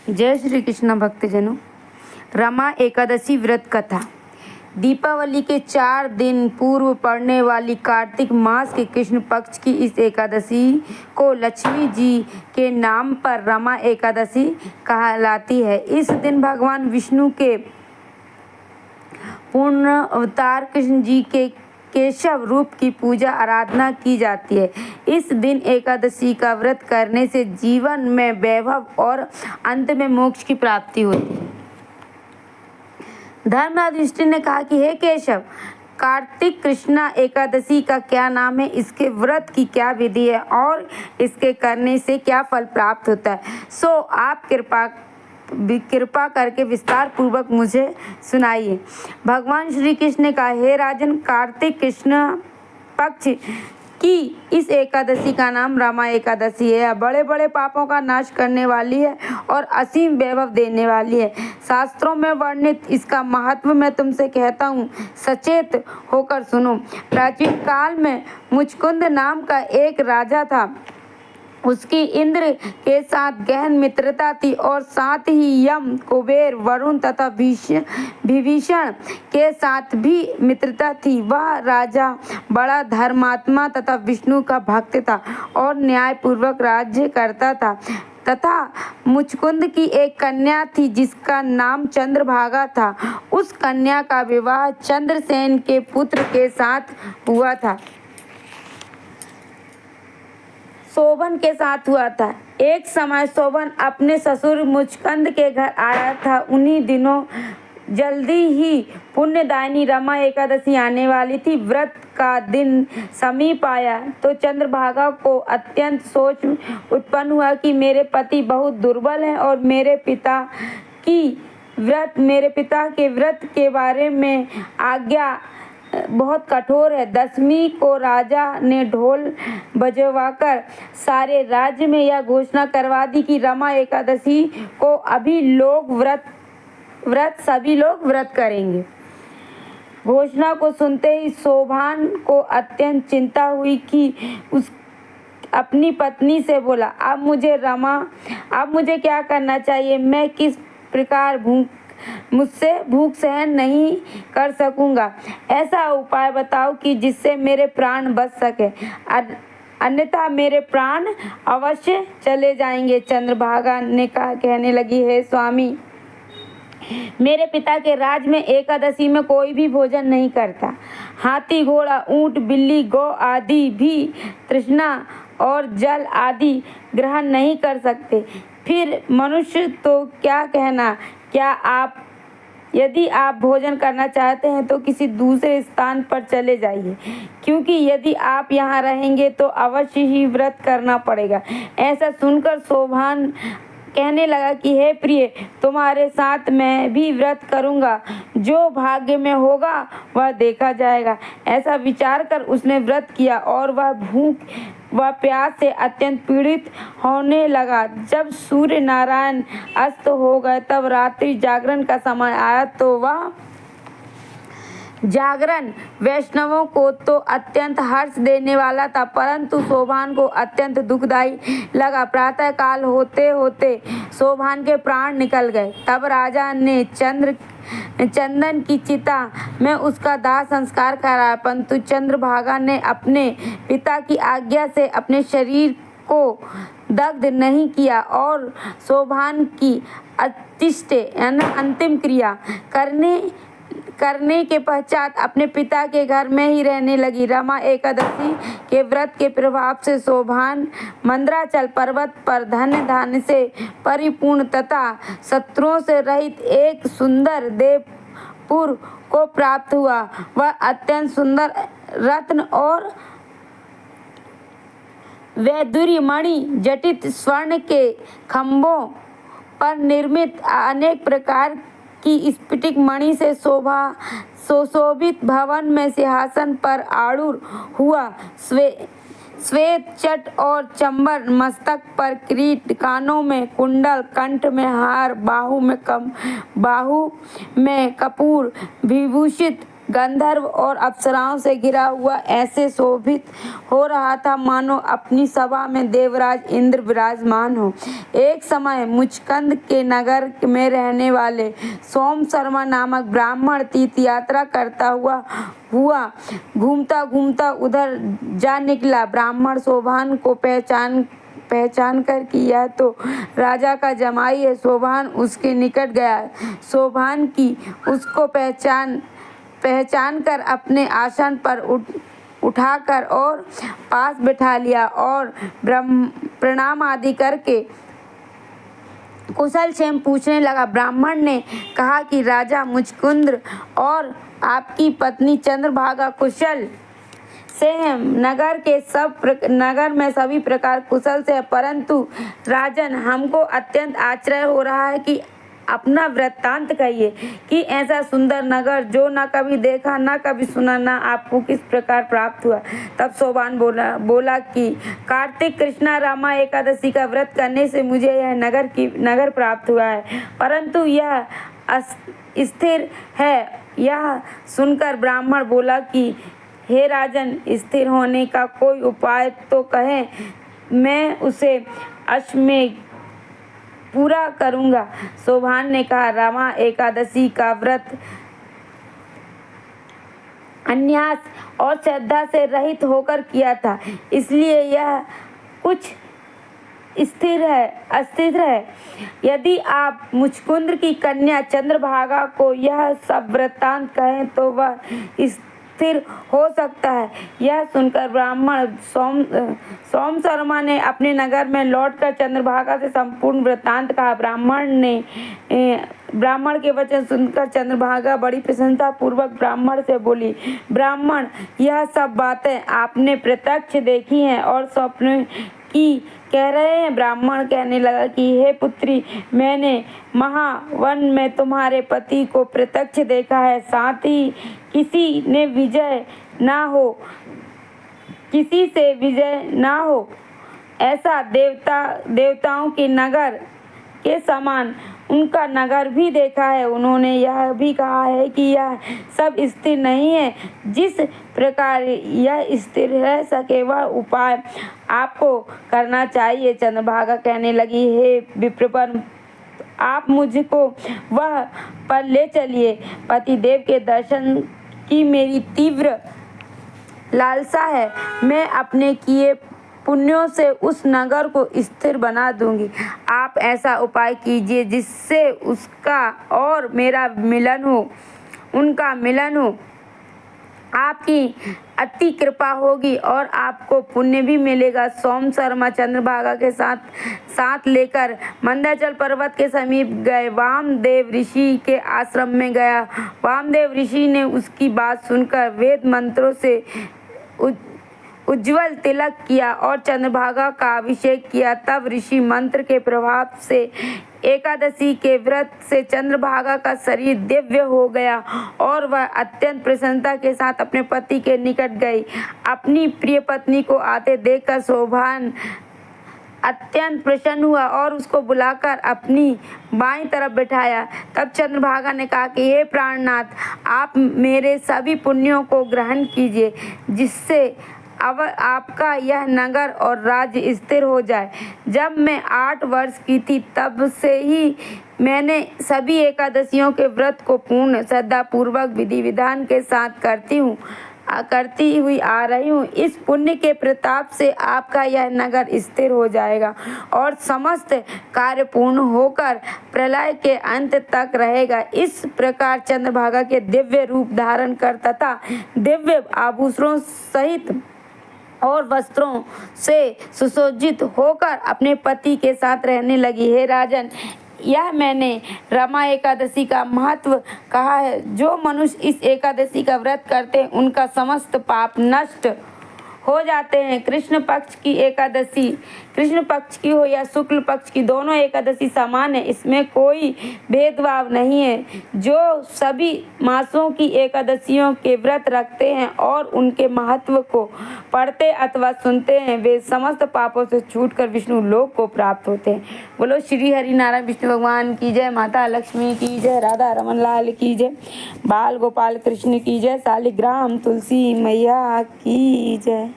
जय श्री कृष्ण भक्तजनों। रमा एकादशी व्रत कथा। दीपावली के 4 दिन पूर्व पड़ने वाली कार्तिक मास के कृष्ण पक्ष की इस एकादशी को लक्ष्मी जी के नाम पर रमा एकादशी कहलाती है। इस दिन भगवान विष्णु के पूर्ण अवतार कृष्ण जी के केशव रूप की पूजा आराधना की जाती है। इस दिन एकादशी का व्रत करने से जीवन में वैभव और अंत में मोक्ष की प्राप्ति होती है। धर्मराज युधिष्ठिर ने कहा कि हे केशव, कार्तिक कृष्णा एकादशी का क्या नाम है, इसके व्रत की क्या विधि है और इसके करने से क्या फल प्राप्त होता है, सो आप कृपा करके विस्तार पूर्वक मुझे सुनाइए। भगवान श्री कृष्ण ने कहा, हे राजन, कार्तिक कृष्ण पक्ष की इस एकादशी का नाम रमा एकादशी है। बड़े बड़े पापों का नाश करने वाली है और असीम वैभव देने वाली है। शास्त्रों में वर्णित इसका महत्व मैं तुमसे कहता हूँ, सचेत होकर सुनो। प्राचीन काल में मुचकुंद नाम का एक राजा था। उसकी इंद्र के साथ गहन मित्रता थी और साथ ही यम, कुबेर, वरुण तथा विभीषण के साथ भी मित्रता थी। वह राजा बड़ा धर्मात्मा तथा विष्णु का भक्त था और न्यायपूर्वक राज्य करता था। तथा मुचकुंद की एक कन्या थी जिसका नाम चंद्रभागा था। उस कन्या का विवाह चंद्रसेन के पुत्र के साथ हुआ था, शोभन के साथ हुआ था। एक समय शोभन अपने ससुर मुचकुंद के घर आया था। उन्हीं दिनों जल्दी ही पुण्यदायिनी रमा एकादशी आने वाली थी। व्रत का दिन समीप आया तो चंद्रभागा को अत्यंत सोच उत्पन्न हुआ कि मेरे पति बहुत दुर्बल हैं और मेरे पिता के व्रत के बारे में आज्ञा बहुत कठोर है। 10वीं को राजा ने ढोल बजवाकर सारे राज्य में यह घोषणा करवा दी कि रमा एकादशी को सभी लोग व्रत करेंगे। घोषणा को सुनते ही शोभन को अत्यंत चिंता हुई कि उस अपनी पत्नी से बोला, अब मुझे क्या करना चाहिए? मैं किस प्रकार मुझसे भूख सहन नहीं कर सकूंगा। ऐसा उपाय बताओ कि जिससे मेरे प्राण बच सके, अन्यथा मेरे प्राण अवश्य चले जाएंगे। चंद्रभागा ने कहने लगी, हे स्वामी, मेरे पिता के राज में एकादशी में कोई भी भोजन नहीं करता। हाथी, घोड़ा, ऊंट, बिल्ली, गौ आदि भी तृष्णा और जल आदि ग्रहण नहीं कर सकते। फिर मनुष्य तो क्या कहना। यदि आप भोजन करना चाहते हैं तो किसी दूसरे स्थान पर चले जाइए, क्योंकि यदि आप यहाँ रहेंगे तो अवश्य ही व्रत करना पड़ेगा। ऐसा सुनकर शोभन कहने लगा कि हे प्रिय, तुम्हारे साथ मैं भी व्रत करूँगा। जो भाग्य में होगा वह देखा जाएगा। ऐसा विचार कर उसने व्रत किया और वह भूख व प्यास से अत्यंत पीड़ित होने लगा। जब सूर्य नारायण अस्त हो गए तब रात्रि जागरण का समय आया तो वह जागरण वैष्णवों को तो अत्यंत हर्ष देने वाला था, परंतु शोभन को अत्यंत दुखदायी लगा। प्रातः काल होते होते शोभन के प्राण निकल गए। तब राजा ने चंदन की चिता में उसका दाह संस्कार कराया, परंतु चंद्रभागा ने अपने पिता की आज्ञा से अपने शरीर को दग्ध नहीं किया और शोभन की अंत्येष्टि अंतिम क्रिया करने के पश्चात अपने पिता के घर में ही रहने लगी। रमा एकादशी के व्रत के प्रभाव से शोभन मंदराचल पर्वत पर धन्य धान्य से परिपूर्ण तथा शत्रुओं से रहित एक सुंदर देवपुर को प्राप्त हुआ। वह अत्यंत सुंदर रत्न और वैदुर्य मणि जटित स्वर्ण के खंभों पर निर्मित अनेक प्रकार की स्फटिक मणि से सुशोभित भवन में सिंहासन पर आरूढ़ हुआ। श्वेत चट और चंबर, मस्तक पर किरीट, कानों में कुंडल, कंठ में हार, बाहु में कपूर विभूषित गंधर्व और अप्सराओं से घिरा हुआ ऐसे शोभित हो रहा था मानो अपनी सभा में देवराज इंद्र विराजमान हो। एक समय मुचकंद के नगर में रहने वाले सोम शर्मा नामक ब्राह्मण तीर्थ यात्रा करता हुआ घूमता घूमता उधर जा निकला। ब्राह्मण शोभान को पहचान कर कि यह तो राजा का जमाई है, शोभान उसके निकट गया। शोभान की उसको पहचान कर अपने आसन पर उठाकर और पास बैठा लिया और प्रणाम आदि करके कुशल क्षेम पूछने लगा। ब्राह्मण ने कहा कि राजा मुचकुंद और आपकी पत्नी चंद्रभागा कुशल से हैं। नगर में सभी प्रकार कुशल से है, परंतु राजन हमको अत्यंत आश्चर्य हो रहा है कि अपना वृत्तांत कहिए कि ऐसा सुंदर नगर जो न कभी देखा न कभी सुना, न आपको किस प्रकार प्राप्त हुआ। तब शोभान बोला कि कार्तिक कृष्णा रामा एकादशी का व्रत करने से मुझे यह नगर प्राप्त हुआ है, परंतु यह अस्थिर है। यह सुनकर ब्राह्मण बोला कि हे राजन, स्थिर होने का कोई उपाय तो कहें, मैं उसे अश्व में पूरा करूंगा। शोभान ने कहा, रमा एकादशी का व्रत अन्यास और श्रद्धा से रहित होकर किया था, इसलिए यह कुछ अस्थिर है। यदि आप मुचकुंद की कन्या चंद्रभागा को यह सब वृत्तांत कहें तो वह स्थिर हो सकता है। यह सुनकर ब्राह्मण सोम शर्मा ने अपने नगर में लौटकर चंद्रभागा से संपूर्ण वृत्तांत कहा। ब्राह्मण के वचन सुनकर चंद्रभागा बड़ी प्रसन्नता पूर्वक ब्राह्मण से बोली, ब्राह्मण, यह सब बातें आपने प्रत्यक्ष देखी हैं और स्वप्न की कह रहे हैं। ब्राह्मण कहने लगा कि हे पुत्री, मैंने महावन में तुम्हारे पति को प्रत्यक्ष देखा है, साथ ही किसी से विजय ना हो ऐसा देवताओं के नगर के समान उनका नगर भी देखा है। उन्होंने यह भी कहा है कि यह सब स्थिर नहीं है। जिस प्रकार यह स्थिर रह सके वह उपाय आपको करना चाहिए। चंद्रभागा कहने लगी, हे विप्रवर, आप मुझको वह पर ले चलिए। पतिदेव के दर्शन की मेरी तीव्र लालसा है। मैं अपने किए पुण्यों से उस नगर को स्थिर बना दूंगी। आप ऐसा उपाय कीजिए जिससे उसका और मेरा उनका मिलन हो। आपकी अति कृपा होगी और आपको पुण्य भी मिलेगा। सोम शर्मा चंद्रभागा के साथ लेकर मंदाचल पर्वत के समीप गए। वामदेव ऋषि के आश्रम में गया। वामदेव ऋषि ने उसकी बात सुनकर वेद मंत्रों से उज्ज्वल तिलक किया और चंद्रभागा का अभिषेक किया। तब ऋषि मंत्र के प्रभाव से एकादशी के व्रत से चंद्रभागा का शरीर दिव्य हो गया और वह अत्यंत प्रसन्नता के साथ अपने पति के निकट गई। अपनी प्रिय पत्नी को आते देखकर शोभान अत्यंत प्रसन्न हुआ और उसको बुलाकर अपनी बाईं तरफ बैठाया। तब चंद्रभागा ने कहा कि हे प्राणनाथ, आप मेरे सभी पुण्यों को ग्रहण कीजिए, जिससे अब आपका यह नगर और राज्य स्थिर हो जाए। जब मैं 8 वर्ष की थी तब से ही मैंने सभी एकादशियों के व्रत को पूर्ण श्रद्धा पूर्वक विधि विधान के साथ करती हुई आ रही हूँ। इस पुण्य के प्रताप से आपका यह नगर स्थिर हो जाएगा और समस्त कार्य पूर्ण होकर प्रलय के अंत तक रहेगा। इस प्रकार चंद्रभागा के दिव्य रूप धारण कर तथा दिव्य आभूषणों सहित और वस्त्रों से सुसज्जित होकर अपने पति के साथ रहने लगी। हे राजन, यह मैंने रमा एकादशी का महत्व कहा है। जो मनुष्य इस एकादशी का व्रत करते हैं उनका समस्त पाप नष्ट हो जाते हैं। कृष्ण पक्ष की एकादशी कृष्ण पक्ष की हो या शुक्ल पक्ष की, दोनों एकादशी समान है, इसमें कोई भेदभाव नहीं है। जो सभी मासों की एकादशियों के व्रत रखते हैं और उनके महत्व को पढ़ते अथवा सुनते हैं, वे समस्त पापों से छूटकर विष्णु लोक को प्राप्त होते हैं। बोलो श्री हरि नारायण विष्णु भगवान की जय, माता लक्ष्मी की जय, राधा रमन लाल की जय, बाल गोपाल कृष्ण की जय, शालिग्राम तुलसी मैया की जय।